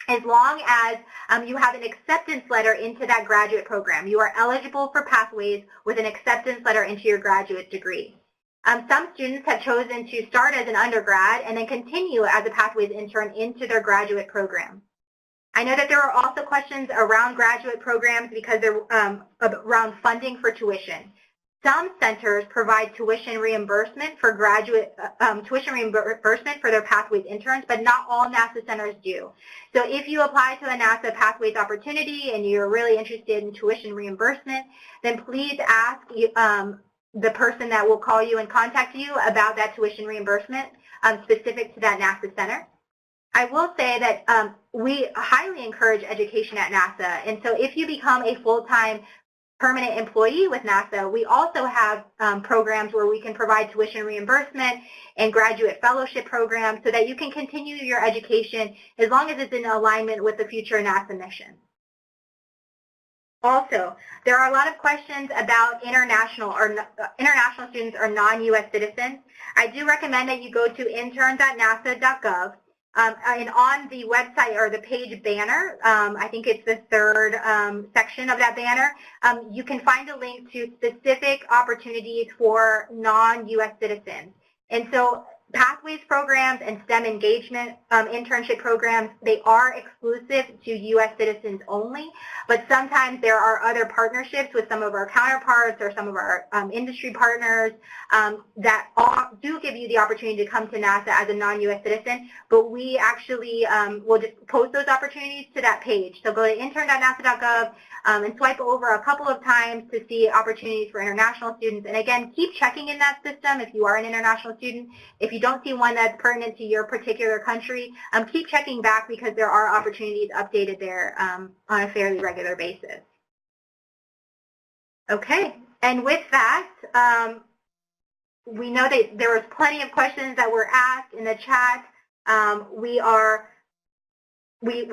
as long as you have an acceptance letter into that graduate program. You are eligible for Pathways with an acceptance letter into your graduate degree. Some students have chosen to start as an undergrad and then continue as a Pathways intern into their graduate program. I know that there are also questions around graduate programs because they're around funding for tuition. Some centers provide tuition reimbursement for graduate reimbursement for their Pathways interns, but not all NASA centers do. So if you apply to a NASA Pathways opportunity and you're really interested in tuition reimbursement, then please ask the person that will call you and contact you about that tuition reimbursement specific to that NASA center. I will say that we highly encourage education at NASA, and so if you become a full-time permanent employee with NASA, we also have programs where we can provide tuition reimbursement and graduate fellowship programs so that you can continue your education as long as it's in alignment with the future NASA mission. Also, there are a lot of questions about international students or non-U.S. citizens. I do recommend that you go to intern.nasa.gov. And on the website or the page banner, I think it's the third section of that banner, you can find a link to specific opportunities for non-U.S. citizens. And so Pathways programs and STEM engagement internship programs, they are exclusive to U.S. citizens only, but sometimes there are other partnerships with some of our counterparts or some of our industry partners that do give you the opportunity to come to NASA as a non-U.S. citizen, but we actually will just post those opportunities to that page. So go to intern.nasa.gov and swipe over a couple of times to see opportunities for international students. And again, keep checking in that system if you are an international student. If you don't see one that's pertinent to your particular country, keep checking back because there are opportunities updated there on a fairly regular basis. Okay, and with that, we know that there was plenty of questions that were asked in the chat. We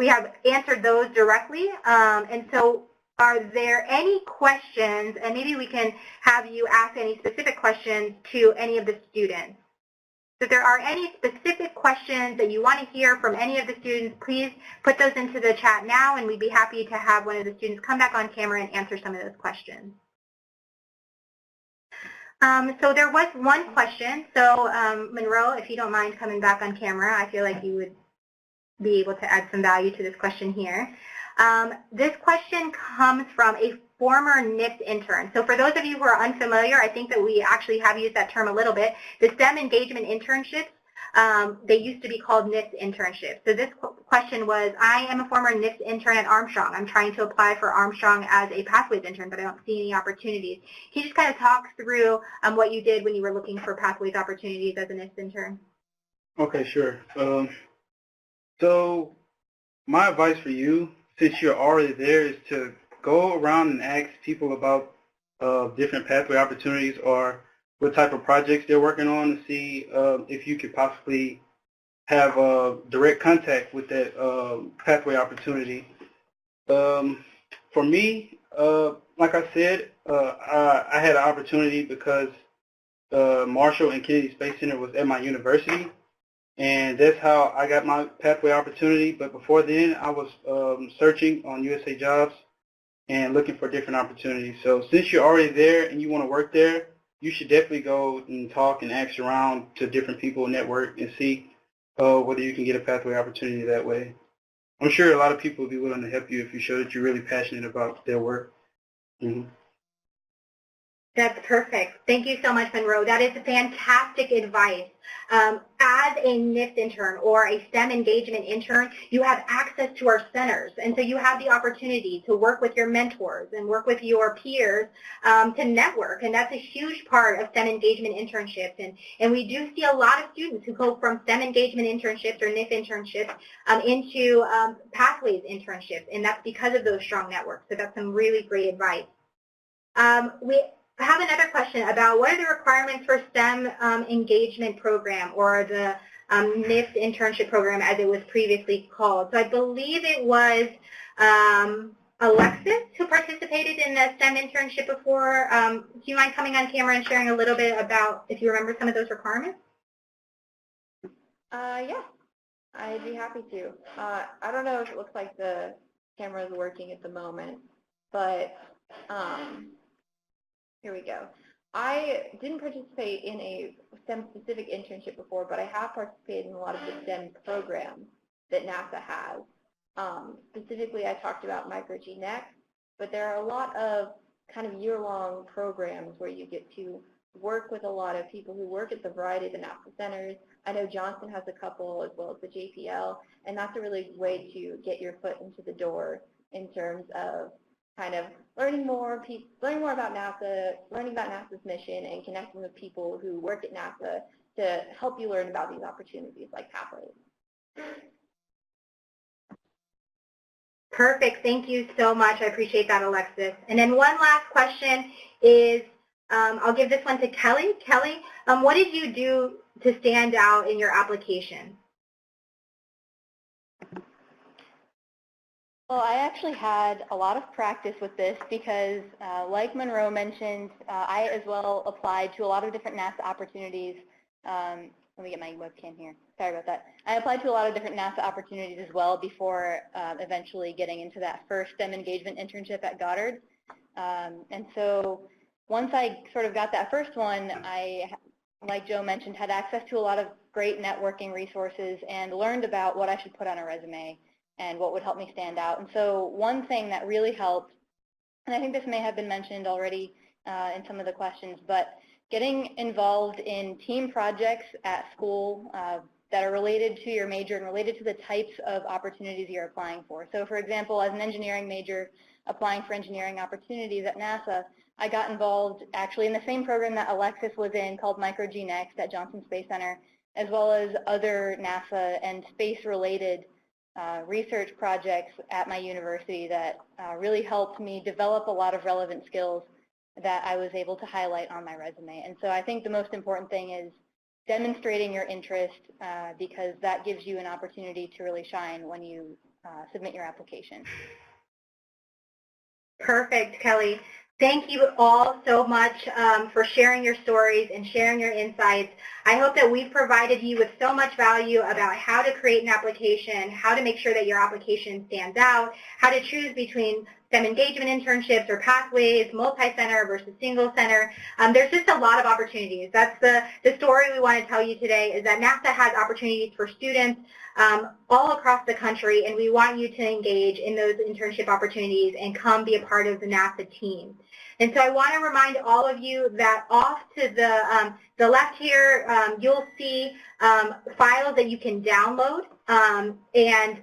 have answered those directly, and so are there any questions, and maybe we can have you ask any specific questions to any of the students. So if there are any specific questions that you want to hear from any of the students, please put those into the chat now, and we'd be happy to have one of the students come back on camera and answer some of those questions. So there was one question. So Monroe, if you don't mind coming back on camera, I feel like you would be able to add some value to this question here. This question comes from a former NIPS intern. So for those of you who are unfamiliar, I think that we actually have used that term a little bit. The STEM engagement internships, they used to be called NIPS internships. So this question was, I am a former NIPS intern at Armstrong. I'm trying to apply for Armstrong as a Pathways intern, but I don't see any opportunities. Can you just kind of talk through what you did when you were looking for Pathways opportunities as a NIPS intern? Okay, sure. So my advice for you, since you're already there, is to go around and ask people about different pathway opportunities or what type of projects they're working on to see if you could possibly have direct contact with that pathway opportunity. For me, like I said, I had an opportunity because Marshall and Kennedy Space Center was at my university, and that's how I got my pathway opportunity. But before then, I was searching on USA Jobs and looking for different opportunities. So since you're already there and you want to work there, you should definitely go and talk and ask around to different people, network, and see whether you can get a pathway opportunity that way. I'm sure a lot of people will be willing to help you if you show that you're really passionate about their work. Mm-hmm. That's perfect. Thank you so much, Monroe. That is fantastic advice. As a NIPS intern or a STEM engagement intern, you have access to our centers, and so you have the opportunity to work with your mentors and work with your peers to network, and that's a huge part of STEM engagement internships. And we do see a lot of students who go from STEM engagement internships or NIP internships into Pathways internships, and that's because of those strong networks. So that's some really great advice. I have another question about what are the requirements for STEM engagement program, or the NIPS internship program as it was previously called. So I believe it was Alexis who participated in the STEM internship before. Do you mind coming on camera and sharing a little bit about if you remember some of those requirements? Yeah, I'd be happy to. I don't know if it looks like the camera is working at the moment, but here we go. I didn't participate in a STEM-specific internship before, but I have participated in a lot of the STEM programs that NASA has. Specifically, I talked about MicroGNext, but there are a lot of kind of year-long programs where you get to work with a lot of people who work at the variety of the NASA centers. I know Johnson has a couple, as well as the JPL, and that's a really good way to get your foot into the door in terms of kind of learning more about NASA, learning about NASA's mission, and connecting with people who work at NASA to help you learn about these opportunities like Pathways. Perfect. Thank you so much. I appreciate that, Alexis. And then one last question is, I'll give this one to Kelly. Kelly, what did you do to stand out in your application? Well, I actually had a lot of practice with this because, like Monroe mentioned, I as well applied to a lot of different NASA opportunities. Let me get my webcam here. Sorry about that. I applied to a lot of different NASA opportunities as well before eventually getting into that first STEM engagement internship at Goddard. And so once I sort of got that first one, I, like Joe mentioned, had access to a lot of great networking resources and learned about what I should put on a resume and what would help me stand out. And so one thing that really helped, and I think this may have been mentioned already in some of the questions, but getting involved in team projects at school that are related to your major and related to the types of opportunities you're applying for. So for example, as an engineering major applying for engineering opportunities at NASA, I got involved actually in the same program that Alexis was in called MicroGNext at Johnson Space Center, as well as other NASA and space-related research projects at my university that really helped me develop a lot of relevant skills that I was able to highlight on my resume. And so I think the most important thing is demonstrating your interest because that gives you an opportunity to really shine when you submit your application. Perfect, Kelly. Thank you all so much for sharing your stories and sharing your insights. I hope that we've provided you with so much value about how to create an application, how to make sure that your application stands out, how to choose between STEM engagement internships or pathways, multi-center versus single center. There's just a lot of opportunities. That's the story we want to tell you today, is that NASA has opportunities for students all across the country, and we want you to engage in those internship opportunities and come be a part of the NASA team. And so I want to remind all of you that off to the left here, you'll see files that you can download and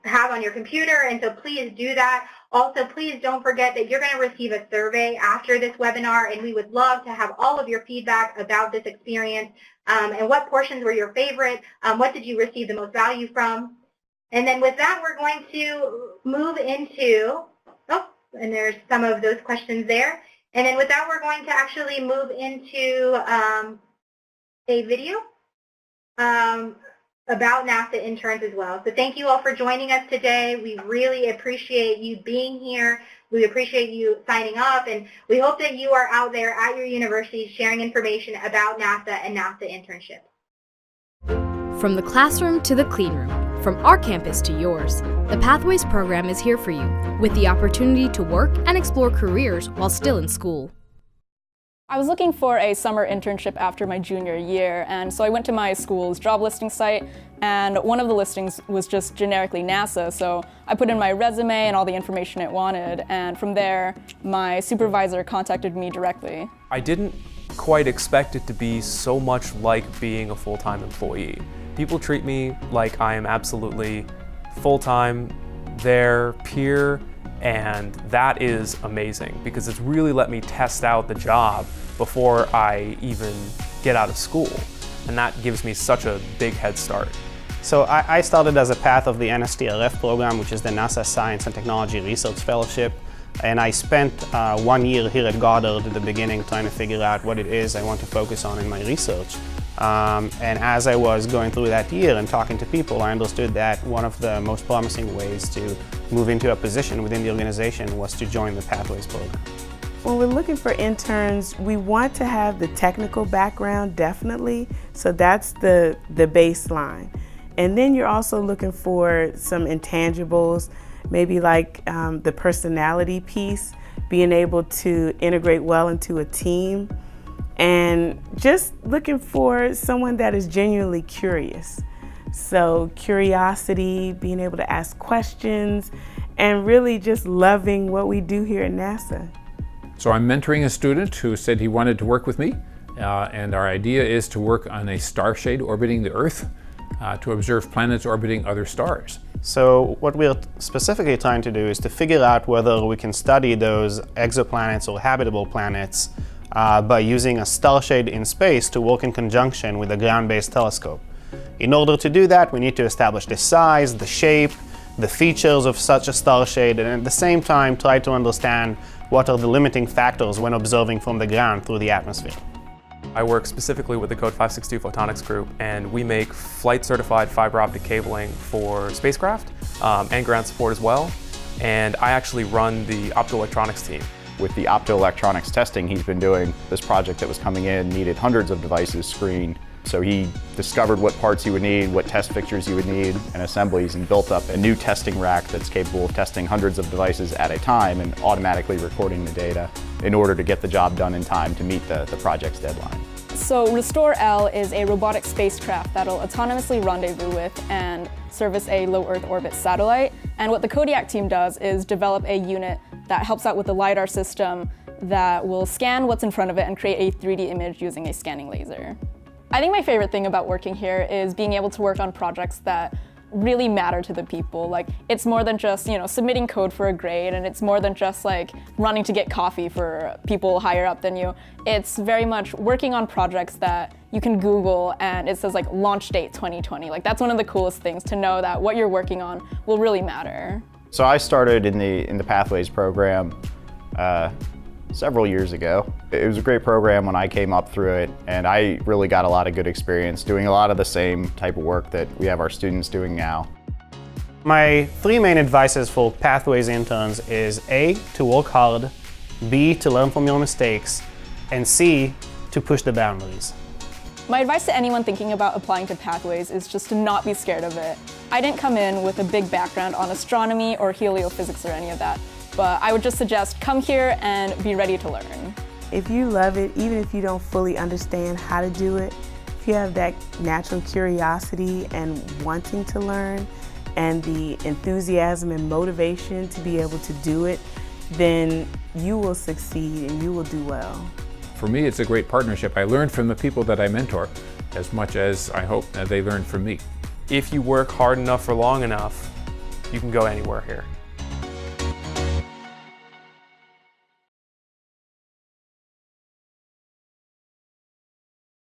have on your computer, and so please do that. Also, please don't forget that you're going to receive a survey after this webinar, and we would love to have all of your feedback about this experience and what portions were your favorite, what did you receive the most value from. And then with that, we're going to move into, and there's some of those questions there. And then with that, we're going to actually move into a video about NASA interns as well. So thank you all for joining us today. We really appreciate you being here. We appreciate you signing up, and we hope that you are out there at your university sharing information about NASA and NASA internships. From the classroom to the clean room, from our campus to yours, the Pathways program is here for you, with the opportunity to work and explore careers while still in school. I was looking for a summer internship after my junior year, and so I went to my school's job listing site, and one of the listings was just generically NASA, so I put in my resume and all the information it wanted, and from there, my supervisor contacted me directly. I didn't quite expect it to be so much like being a full-time employee. People treat me like I am absolutely full-time, their peer, and that is amazing because it's really let me test out the job before I even get out of school, and that gives me such a big head start. So I started as a path of the NSTRF program, which is the NASA Science and Technology Research Fellowship, and I spent 1 year here at Goddard at the beginning trying to figure out what it is I want to focus on in my research. And as I was going through that year and talking to people, I understood that one of the most promising ways to move into a position within the organization was to join the Pathways program. When we're looking for interns, we want to have the technical background, definitely, so that's the baseline. And then you're also looking for some intangibles, maybe like the personality piece, being able to integrate well into a team, and just looking for someone that is genuinely curious. So curiosity, being able to ask questions, and really just loving what we do here at NASA. So I'm mentoring a student who said he wanted to work with me, and our idea is to work on a star shade orbiting the Earth to observe planets orbiting other stars. So what we're specifically trying to do is to figure out whether we can study those exoplanets or habitable planets by using a star shade in space to work in conjunction with a ground-based telescope. In order to do that, we need to establish the size, the shape, the features of such a star shade, and at the same time try to understand what are the limiting factors when observing from the ground through the atmosphere. I work specifically with the Code 562 Photonics group, and we make flight-certified fiber optic cabling for spacecraft and ground support as well. And I actually run the optoelectronics team. With the optoelectronics testing he's been doing, this project that was coming in needed hundreds of devices screened. So he discovered what parts you would need, what test fixtures you would need, and assemblies, and built up a new testing rack that's capable of testing hundreds of devices at a time and automatically recording the data in order to get the job done in time to meet the project's deadline. So Restore-L is a robotic spacecraft that'll autonomously rendezvous with and service a low Earth orbit satellite. And what the Kodiak team does is develop a unit that helps out with the LiDAR system that will scan what's in front of it and create a 3D image using a scanning laser. I think my favorite thing about working here is being able to work on projects that really matter to the people. Like, it's more than just, submitting code for a grade, and it's more than just like running to get coffee for people higher up than you. It's very much working on projects that you can Google and it says like launch date 2020. Like, that's one of the coolest things, to know that what you're working on will really matter. So I started in the Pathways program several years ago. It was a great program when I came up through it, and I really got a lot of good experience doing a lot of the same type of work that we have our students doing now. My three main advices for Pathways interns is A, to work hard, B, to learn from your mistakes, and C, to push the boundaries. My advice to anyone thinking about applying to Pathways is just to not be scared of it. I didn't come in with a big background on astronomy or heliophysics or any of that, but I would just suggest come here and be ready to learn. If you love it, even if you don't fully understand how to do it, if you have that natural curiosity and wanting to learn and the enthusiasm and motivation to be able to do it, then you will succeed and you will do well. For me, it's a great partnership. I learn from the people that I mentor as much as I hope that they learn from me. If you work hard enough for long enough, you can go anywhere here.